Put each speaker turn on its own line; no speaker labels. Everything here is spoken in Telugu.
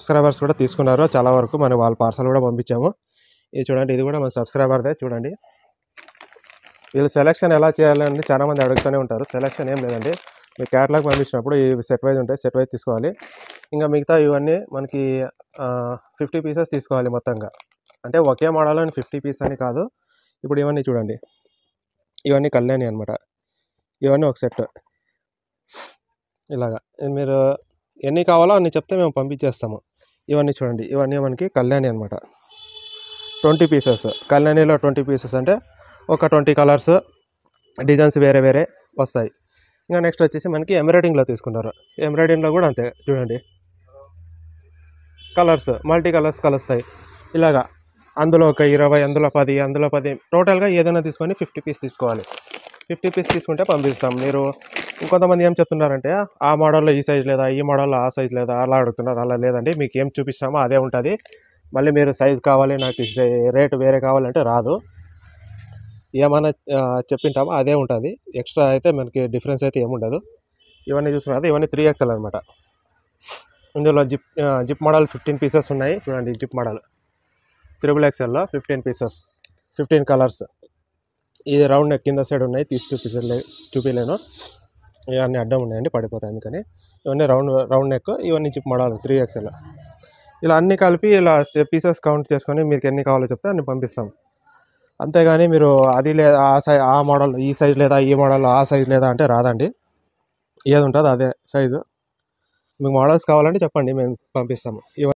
సబ్స్క్రైబర్స్ కూడా తీసుకున్నారు చాలా వరకు. మనం వాళ్ళ పార్సల్ కూడా పంపించాము. ఇది చూడండి, ఇది కూడా మన సబ్స్క్రైబర్దే చూడండి. వీళ్ళు సెలెక్షన్ ఎలా చేయాలని చాలామంది అడుగుతూనే ఉంటారు. సెలెక్షన్ ఏం లేదండి, మీ క్యాటలాగ్ పంపించినప్పుడు ఈ సెట్ వైజ్ ఉంటాయి, సెట్ వైజ్ తీసుకోవాలి. ఇంకా మిగతా ఇవన్నీ మనకి 50 పీసెస్ తీసుకోవాలి మొత్తంగా. అంటే ఒకే మోడల్ అని 50 పీస్ అని కాదు. ఇప్పుడు ఇవన్నీ చూడండి, ఇవన్నీ కళ్యాణి అనమాట. ఇవన్నీ ఒక సెట్. ఇలాగా మీరు ఎన్ని కావాలో అన్ని చెప్తే మేము పంపించేస్తాము. ఇవన్నీ చూడండి, ఇవన్నీ మనకి కళ్యాణి అనమాట. 20 పీసెస్ కళ్యాణిలో 20 పీసెస్ అంటే ఒక 20 కలర్స్ డిజైన్స్ వేరే వేరే వస్తాయి. ఇంకా నెక్స్ట్ వచ్చేసి మనకి ఎంబ్రాయిడింగ్లో తీసుకుంటారు. ఎంబ్రాయిడింగ్లో కూడా అంతే చూడండి, కలర్స్ మల్టీ కలర్స్ కలుస్తాయి. ఇలాగా అందులో ఒక 20, అందులో 10, అందులో 10 టోటల్గా ఏదైనా తీసుకొని 50 పీస్ తీసుకోవాలి. 50 పీస్ తీసుకుంటే పంపిస్తాం. మీరు ఇంకొంతమంది ఏం చెప్తున్నారంటే ఆ మోడల్లో ఈ సైజ్ లేదా, ఈ మోడల్లో ఆ సైజ్ లేదా అలా అడుగుతున్నారు. అలా లేదండి, మీకు ఏం చూపిస్తామో అదే ఉంటుంది. మళ్ళీ మీరు సైజ్ కావాలి, నాకు రేటు వేరే కావాలంటే రాదు. ఏమైనా చెప్పింటామో అదే ఉంటుంది. ఎక్స్ట్రా అయితే మనకి డిఫరెన్స్ అయితే ఏముండదు. ఇవన్నీ చూస్తున్నారు, ఇవన్నీ 3XL అనమాట. ఇందులో జిప్ మోడల్ 15 పీసెస్ ఉన్నాయి చూడండి. జిప్ మోడల్ XXLలో 15 పీసెస్, 15 కలర్స్. ఇది రౌండ్ నెక్ కింద సైడ్ ఉన్నాయి, తీసి చూపించలేను. ఇవన్నీ అడ్డం ఉన్నాయండి, పడిపోతాయి అందుకని. ఇవన్నీ రౌండ్ నెక్, ఇవన్నీ జిప్ మోడల్ 3XL. ఇలా అన్నీ కలిపి ఇలా పీసెస్ కౌంట్ చేసుకొని మీకు ఎన్ని కావాలో చెప్తే అన్ని పంపిస్తాం. అంతేగాని మీరు అది లేదా ఆ మోడల్ ఈ సైజ్ లేదా, ఈ మోడల్ ఆ సైజ్ లేదా అంటే రాదండి. ఏది ఉంటుందో అదే సైజు. మీకు మోడల్స్ కావాలంటే చెప్పండి, మేము పంపిస్తాము.